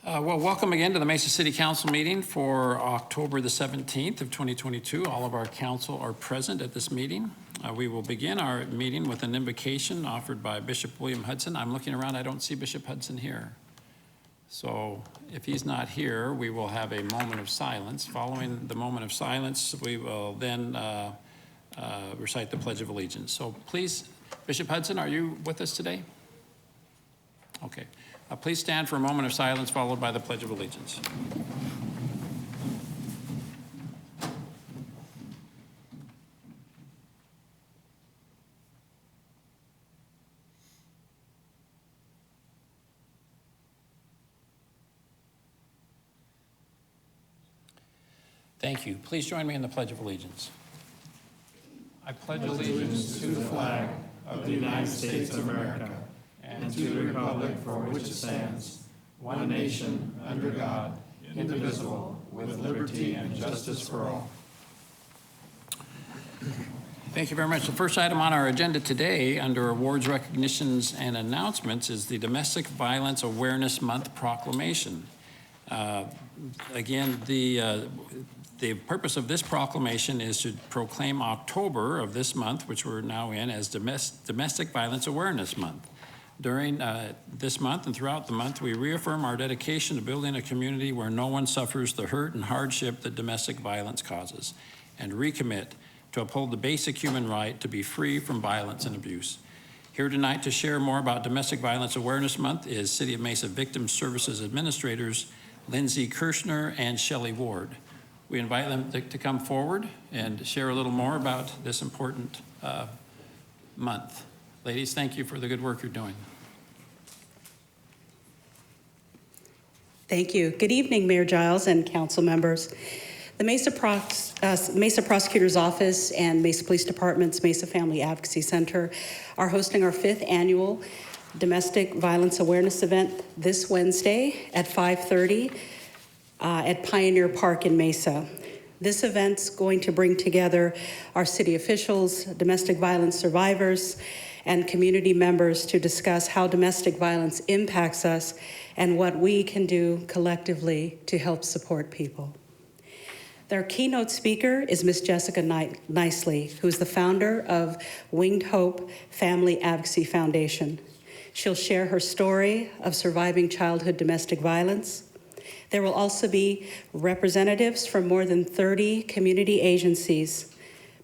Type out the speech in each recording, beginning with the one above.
Well, welcome again to the Mesa City Council meeting for October the 17th of 2022. All of our council are present at this meeting. We will begin our meeting with an invocation offered by Bishop William Hudson. I'm looking around, I don't see Bishop Hudson here. So if he's not here, we will have a moment of silence. Following the moment of silence, we will then recite the Pledge of Allegiance. So please, Bishop Hudson, are you with us today? Okay. Please stand for a moment of silence followed by the Pledge of Allegiance. Thank you. Please join me in the Pledge of Allegiance. I pledge allegiance to the flag of the United States of America and to the republic for which it stands, one nation, under God, indivisible, with liberty and justice for all. Thank you very much. The first item on our agenda today, under awards, recognitions, and announcements, is the Domestic Violence Awareness Month proclamation. Again, the purpose of this proclamation is to proclaim October of this month, which we're now in, as Domestic Violence Awareness Month. During this month and throughout the month, we reaffirm our dedication to building a community where no one suffers the hurt and hardship that domestic violence causes, and recommit to uphold the basic human right to be free from violence and abuse. Here tonight to share more about Domestic Violence Awareness Month is City of Mesa Victim Services Administrators Lindsay Kirshner and Shelley Ward. We invite them to come forward and share a little more about this important month. Ladies, thank you for the good work you're doing. Thank you. Good evening, Mayor Giles and council members. The Mesa Prosecutor's Office and Mesa Police Department's Mesa Family Advocacy Center are hosting our 5th annual Domestic Violence Awareness event this Wednesday at 5:30 at Pioneer Park in Mesa. This event's going to bring together our city officials, domestic violence survivors, and community members to discuss how domestic violence impacts us and what we can do collectively to help support people. Their keynote speaker is Ms. Jessica Nicely, who is the founder of Winged Hope Family Advocacy Foundation. She'll share her story of surviving childhood domestic violence. There will also be representatives from more than 30 community agencies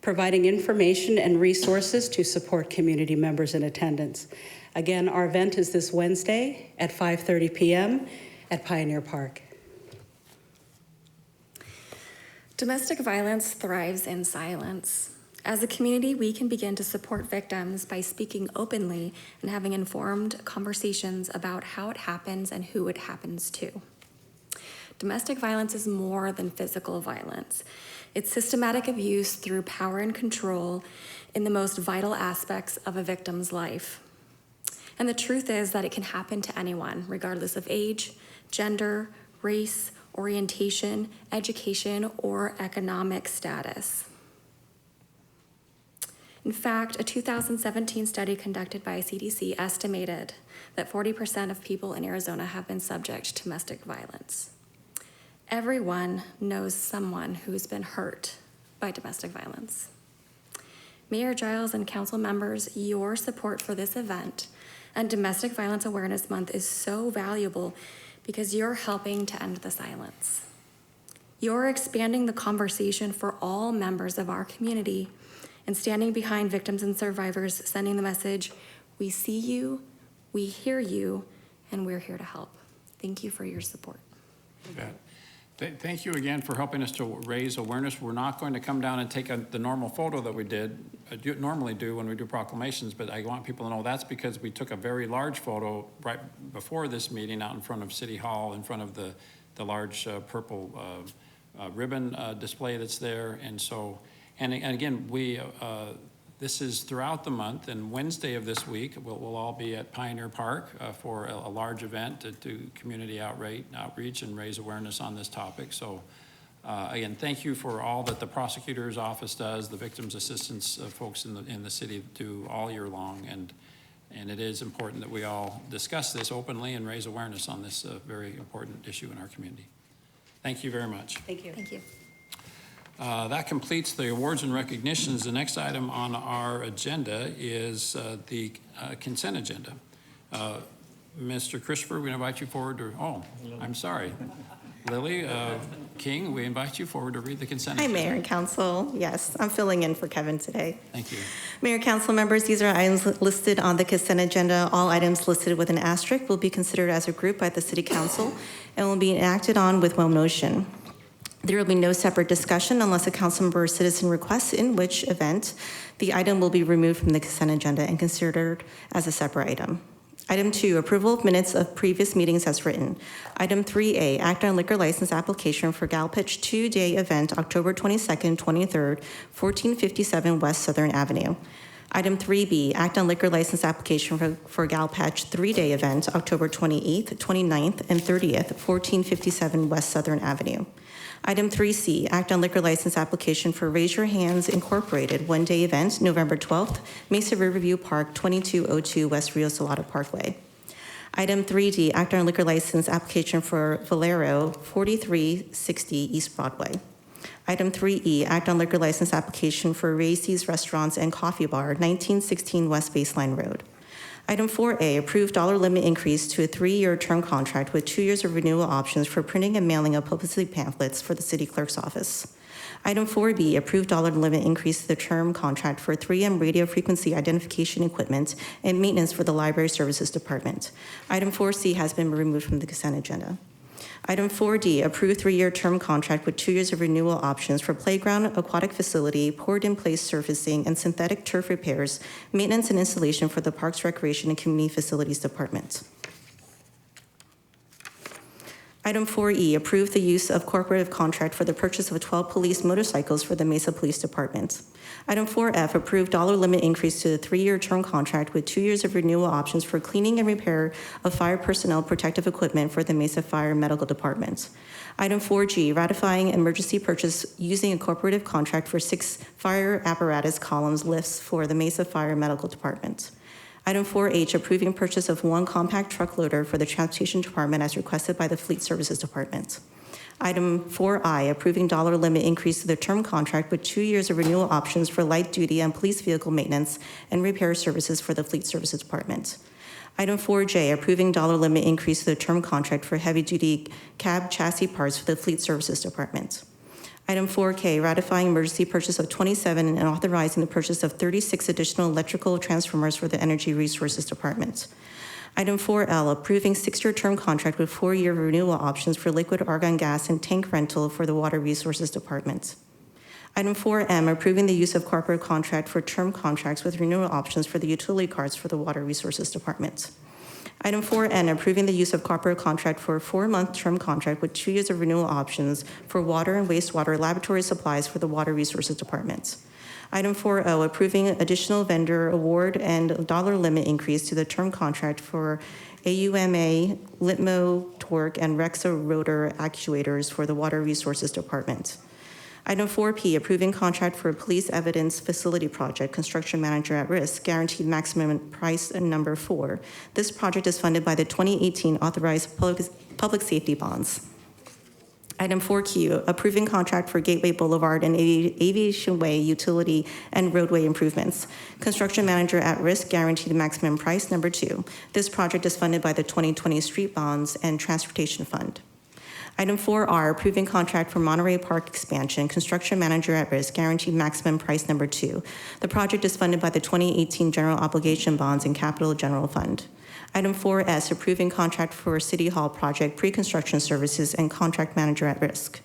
providing information and resources to support community members in attendance. Again, our event is this Wednesday at 5:30 p.m. at Pioneer Park. Domestic violence thrives in silence. As a community, we can begin to support victims by speaking openly and having informed conversations about how it happens and who it happens to. Domestic violence is more than physical violence. It's systematic abuse through power and control in the most vital aspects of a victim's life. And the truth is that it can happen to anyone, regardless of age, gender, race, orientation, education, or economic status. In fact, a 2017 study conducted by CDC estimated that 40% of people in Arizona have been subject to domestic violence. Everyone knows someone who's been hurt by domestic violence. Mayor Giles and council members, your support for this event and Domestic Violence Awareness Month is so valuable because you're helping to end the silence. You're expanding the conversation for all members of our community and standing behind victims and survivors, sending the message, we see you, we hear you, and we're here to help. Thank you for your support. You bet. Thank you again for helping us to raise awareness. We're not going to come down and take the normal photo that we normally do when we do proclamations, but I want people to know that's because we took a very large photo right before this meeting out in front of City Hall, in front of the large purple ribbon display that's there. And so, and again, this is throughout the month, and Wednesday of this week, we'll all be at Pioneer Park for a large event to do community outreach and raise awareness on this topic. So again, thank you for all that the prosecutor's office does, the victims assistance folks in the city do all year long, and And it is important that we all discuss this openly and raise awareness on this very important issue in our community. Thank you very much. Thank you. Thank you. That completes the awards and recognitions. The next item on our agenda is the consent agenda. Mr. Christopher, we invite you forward to, I'm sorry. Lily King, we invite you forward to read the consent Hi, agenda. Mayor and Council. Yes, I'm filling in for Kevin today. Thank you. Mayor, Council members, these are items listed on the consent agenda. All items listed with an asterisk will be considered as a group by the City Council and will be acted on with one motion. There will be no separate discussion unless a council member or citizen requests, in which event the item will be removed from the consent agenda and considered as a separate item. Item 2, approval of minutes of previous meetings as written. Item 3A, act on liquor license application for Galpatch 2-day event, October 22nd, 23rd, 1457 West Southern Avenue. Item 3B, act on liquor license application for Galpatch 3-day event, October 28th, 29th, and 30th, 1457 West Southern Avenue. Item 3C, act on liquor license application for Raise Your Hands Incorporated 1-day event, November 12th, Mesa Riverview Park, 2202 West Rio Salado Parkway. Item 3D, act on liquor license application for Valero, 4360 East Broadway. Item 3E, act on liquor license application for Racy's Restaurants and Coffee Bar, 1916 West Baseline Road. Item 4A, approved dollar limit increase to a 3-year term contract with 2 years of renewal options for printing and mailing of publicity pamphlets for the city clerk's office. Item 4B, approved dollar limit increase to the term contract for 3M radio frequency identification equipment and maintenance for the library services department. Item 4C has been removed from the consent agenda. Item 4D, approved 3-year term contract with 2 years of renewal options for playground, aquatic facility, poured-in-place surfacing, and synthetic turf repairs, maintenance and installation for the Parks, Recreation, and Community Facilities Department. Item 4E, approve the use of cooperative contract for the purchase of 12 police motorcycles for the Mesa Police Department. Item 4F, approve dollar limit increase to the 3-year term contract with 2 years of renewal options for cleaning and repair of fire personnel protective equipment for the Mesa Fire Medical Department. Item 4G, ratifying emergency purchase using a cooperative contract for 6 fire apparatus columns lifts for the Mesa Fire Medical Department. Item 4H, approving purchase of 1 compact truck loader for the Transportation Department as requested by the Fleet Services Department. Item 4I, approving dollar limit increase to the term contract with 2 years of renewal options for light duty and police vehicle maintenance and repair services for the Fleet Services Department. Item 4J, approving dollar limit increase to the term contract for heavy duty cab chassis parts for the Fleet Services Department. Item 4K, ratifying emergency purchase of 27 and authorizing the purchase of 36 additional electrical transformers for the Energy Resources Department. Item 4L, approving 6-year term contract with 4-year renewal options for liquid argon gas and tank rental for the Water Resources Department. Item 4M, approving the use of corporate contract for term contracts with renewal options for the utility cards for the Water Resources Department. Item 4N, approving the use of corporate contract for a 4-month term contract with 2 years of renewal options for water and wastewater laboratory supplies for the Water Resources Department. Item 4O, approving additional vendor award and dollar limit increase to the term contract for AUMA, Litmo, Torque, and Rexa rotor actuators for the Water Resources Department. Item 4P, approving contract for a police evidence facility project, construction manager at risk, guaranteed maximum price number 4. This project is funded by the 2018 authorized public safety bonds. Item 4Q, approving contract for Gateway Boulevard and Aviation Way utility and roadway improvements. Construction manager at risk, guaranteed maximum price number 2. This project is funded by the 2020 street bonds and transportation fund. Item 4R, approving contract for Monterey Park expansion, construction manager at risk, guaranteed maximum price number 2. The project is funded by the 2018 general obligation bonds and capital general fund. Item 4S, approving contract for City Hall project pre-construction services and contract manager at risk.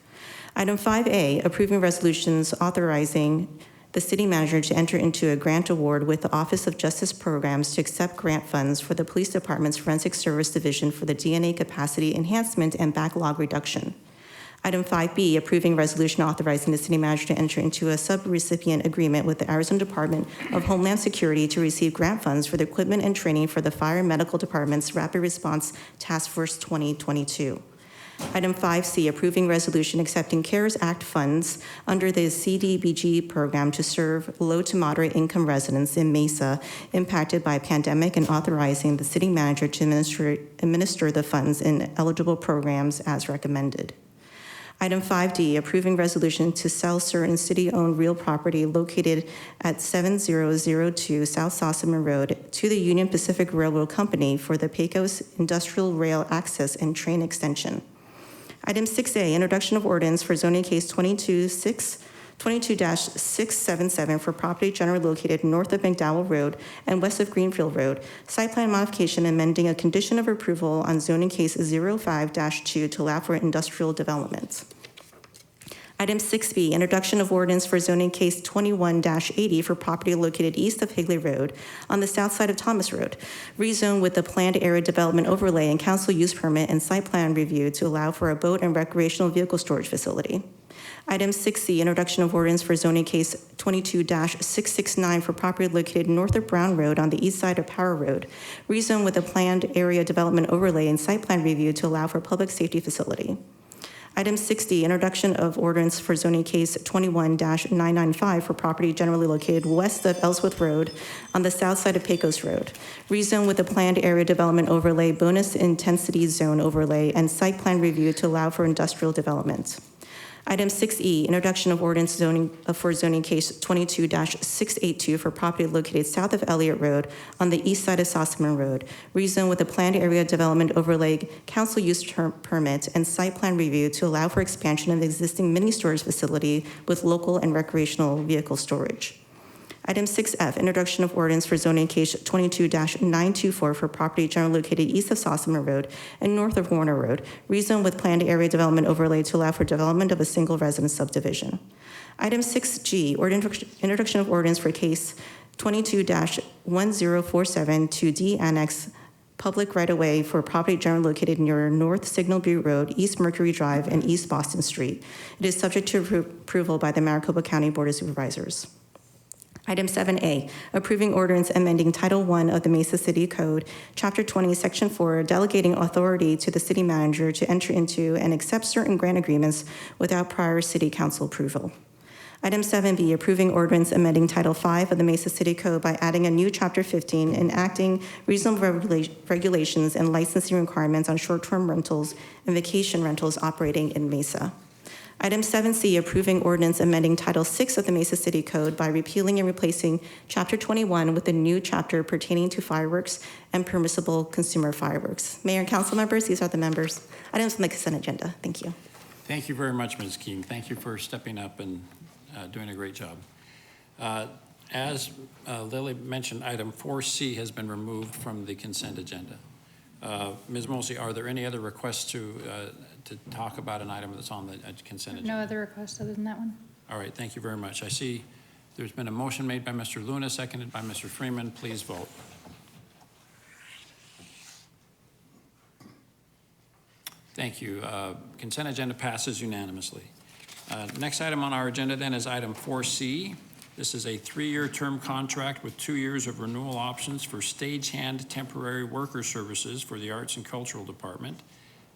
Item 5A, approving resolutions authorizing the city manager to enter into a grant award with the Office of Justice Programs to accept grant funds for the Police Department's Forensic Service Division for the DNA capacity enhancement and backlog reduction. Item 5B, approving resolution authorizing the city manager to enter into a sub-recipient agreement with the Arizona Department of Homeland Security to receive grant funds for the equipment and training for the Fire and Medical Department's Rapid Response Task Force 2022. Item 5C, approving resolution accepting CARES Act funds under the CDBG program to serve low to moderate income residents in Mesa impacted by pandemic and authorizing the city manager to administer the funds in eligible programs as recommended. Item 5D, approving resolution to sell certain city-owned real property located at 7002 South Sossaman Road to the Union Pacific Railroad Company for the Pecos Industrial Rail Access and Train Extension. Item 6A, introduction of ordinance for zoning case 22-677 for property generally located north of McDowell Road and west of Greenfield Road. Site plan modification amending a condition of approval on zoning case 05-2 to allow for industrial development. Item 6B, introduction of ordinance for zoning case 21-80 for property located east of Higley Road on the south side of Thomas Road. Rezone with the planned area development overlay and council use permit and site plan review to allow for a boat and recreational vehicle storage facility. Item 6C, introduction of ordinance for zoning case 22-669 for property located north of Brown Road on the east side of Power Road. Rezone with a planned area development overlay and site plan review to allow for public safety facility. Item 6D, introduction of ordinance for zoning case 21-995 for property generally located west of Ellsworth Road on the south side of Pecos Road. Rezone with a planned area development overlay, bonus intensity zone overlay, and site plan review to allow for industrial development. Item 6E, introduction of ordinance for zoning case 22-682 for property located south of Elliott Road on the east side of Sossaman Road. Rezone with a planned area development overlay, council use permit, and site plan review to allow for expansion of the existing mini storage facility with local and recreational vehicle storage. Item 6F, introduction of ordinance for zoning case 22-924 for property generally located east of Sossaman Road and north of Warner Road. Rezone with planned area development overlay to allow for development of a single residence subdivision. Item 6G, introduction of ordinance for case 22-1047 to de-annex public right-of-way for property generally located near North Signal Butte Road, East Mercury Drive, and East Boston Street. It is subject to approval by the Maricopa County Board of Supervisors. Item 7A, approving ordinance amending Title I of the Mesa City Code, Chapter 20, Section 4, delegating authority to the city manager to enter into and accept certain grant agreements without prior city council approval. Item 7B, approving ordinance amending Title V of the Mesa City Code by adding a new Chapter 15 and enacting reasonable regulations and licensing requirements on short-term rentals and vacation rentals operating in Mesa. Item 7C, approving ordinance amending Title VI of the Mesa City Code by repealing and replacing Chapter 21 with a new chapter pertaining to fireworks and permissible consumer fireworks. Mayor and council members, these are the items on the consent agenda. Thank you. Thank you very much, Ms. Keene. Thank you for stepping up and doing a great job. As Lily mentioned, item 4C has been removed from the consent agenda. Ms. Mosley, are there any other requests to talk about an item that's on the consent agenda? No other requests other than that one? All right, thank you very much. I see there's been a motion made by Mr. Luna, seconded by Mr. Freeman. Please vote. Thank you. Consent agenda passes unanimously. Next item on our agenda then is item 4C. This is a 3-year term contract with 2 years of renewal options for stagehand temporary worker services for the Arts and Cultural Department.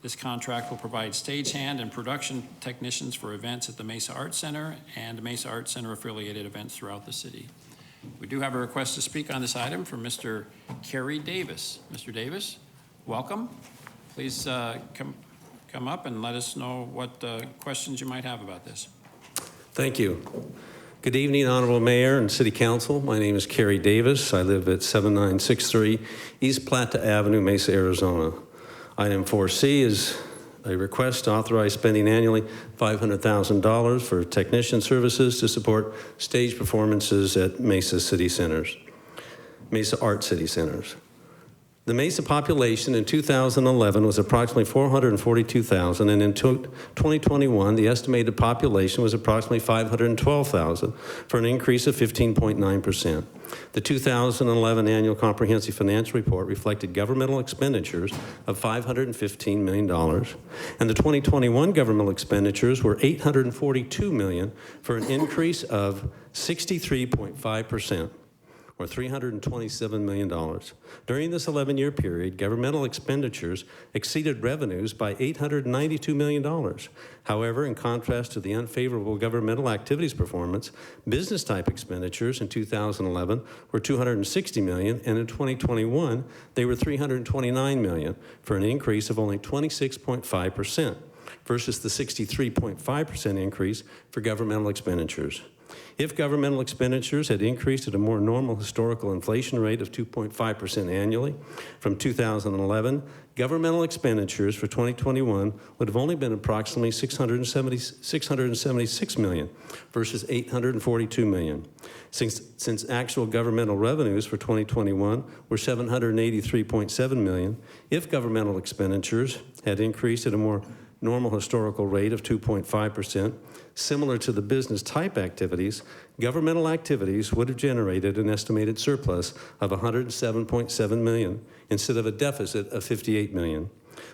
This contract will provide stagehand and production technicians for events at the Mesa Arts Center and Mesa Arts Center affiliated events throughout the city. We do have a request to speak on this item from Mr. Kerry Davis. Mr. Davis, welcome. Please come up and let us know what questions you might have about this. Thank you. Good evening, Honorable Mayor and City Council. My name is Kerry Davis. I live at 7963 East Plata Avenue, Mesa, Arizona. Item 4C is a request to authorize spending annually $500,000 for technician services to support stage performances at Mesa Art City Centers. The Mesa population in 2011 was approximately 442,000, and in 2021, the estimated population was approximately 512,000, for an increase of 15.9%. The 2011 Annual Comprehensive Financial Report reflected governmental expenditures of $515 million, and the 2021 governmental expenditures were $842 million, for an increase of 63.5%. or $327 million. During this 11-year period, governmental expenditures exceeded revenues by $892 million. However, in contrast to the unfavorable governmental activities performance, business-type expenditures in 2011 were $260 million, and in 2021, they were $329 million, for an increase of only 26.5%, versus the 63.5% increase for governmental expenditures. If governmental expenditures had increased at a more normal historical inflation rate of 2.5% annually from 2011, governmental expenditures for 2021 would have only been approximately $676 million versus $842 million. Since actual governmental revenues for 2021 were $783.7 million, if governmental expenditures had increased at a more normal historical rate of 2.5%, similar to the business type activities, governmental activities would have generated an estimated surplus of $107.7 million instead of a deficit of $58 million.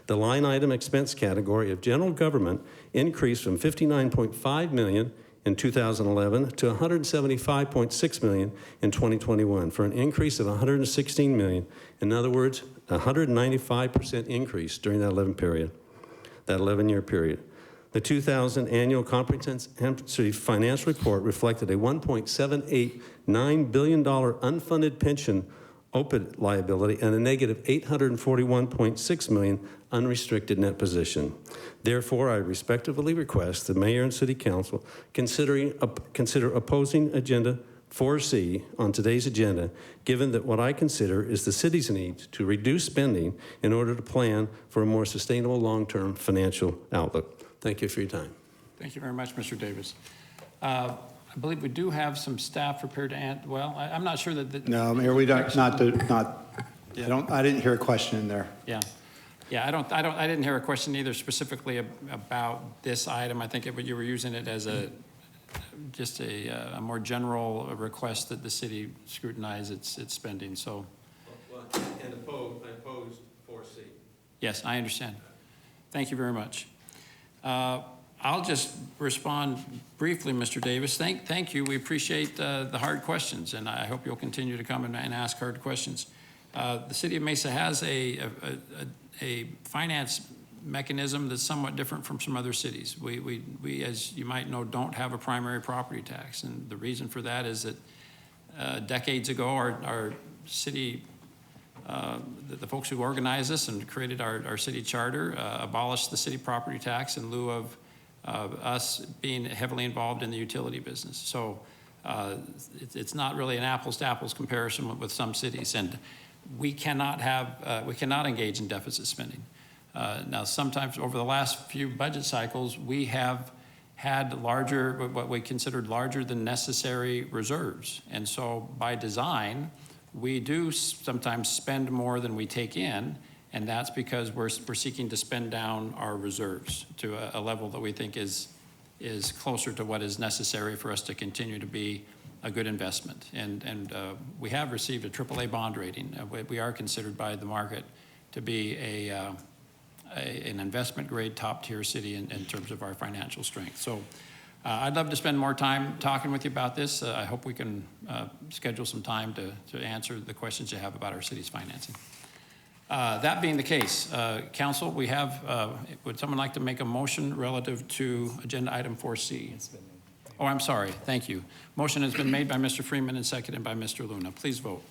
The line item expense category of general government increased from $59.5 million in 2011 to $175.6 million in 2021, for an increase of $116 million. In other words, a 195% increase during that 11-year period. The 2000 annual comprehensive financial report reflected a $1.789 billion unfunded pension OPEB liability and a negative $841.6 million unrestricted net position. Therefore, I respectfully request the Mayor and City Council consider opposing Agenda 4C on today's agenda, given that what I consider is the city's need to reduce spending in order to plan for a more sustainable long-term financial outlook. Thank you for your time. Thank you very much, Mr. Davis. I believe we do have some staff prepared to answer. Well, I'm not sure that. No, Mayor, we don't, I didn't hear a question in there. Yeah. Yeah, I didn't hear a question either specifically about this item. I think you were using it as just a more general request that the city scrutinize its spending, so. Well, and I opposed 4C. Yes, I understand. Thank you very much. I'll just respond briefly, Mr. Davis. Thank you. We appreciate the hard questions, and I hope you'll continue to come and ask hard questions. The city of Mesa has a finance mechanism that's somewhat different from some other cities. We, as you might know, don't have a primary property tax, and the reason for that is that decades ago, our city, the folks who organized us and created our city charter abolished the city property tax in lieu of us being heavily involved in the utility business. So it's not really an apples to apples comparison with some cities, and we cannot engage in deficit spending. Now, sometimes over the last few budget cycles, we have had what we considered larger than necessary reserves. And so by design, we do sometimes spend more than we take in, and that's because we're seeking to spend down our reserves to a level that we think is closer to what is necessary for us to continue to be a good investment. And we have received a AAA bond rating. We are considered by the market to be an investment grade top tier city in terms of our financial strength. So I'd love to spend more time talking with you about this. I hope we can schedule some time to answer the questions you have about our city's financing. That being the case, Council, we have, would someone like to make a motion relative to agenda item 4C? Oh, I'm sorry. Thank you. Motion has been made by Mr. Freeman and seconded by Mr. Luna. Please vote.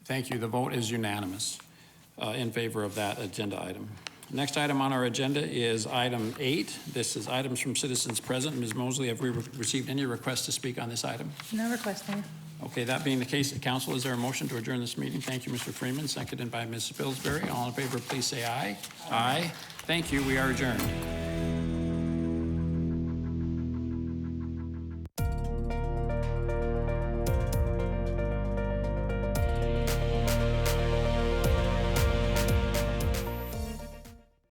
Thank you. The vote is unanimous in favor of that agenda item. Next item on our agenda is item 8. This is items from citizens present. Ms. Mosley, have we received any requests to speak on this item? No request, Mayor. Okay, that being the case, Council, is there a motion to adjourn this meeting? Thank you, Mr. Freeman, seconded by Ms. Pillsbury. All in favor, please say aye. Aye. Thank you. We are adjourned.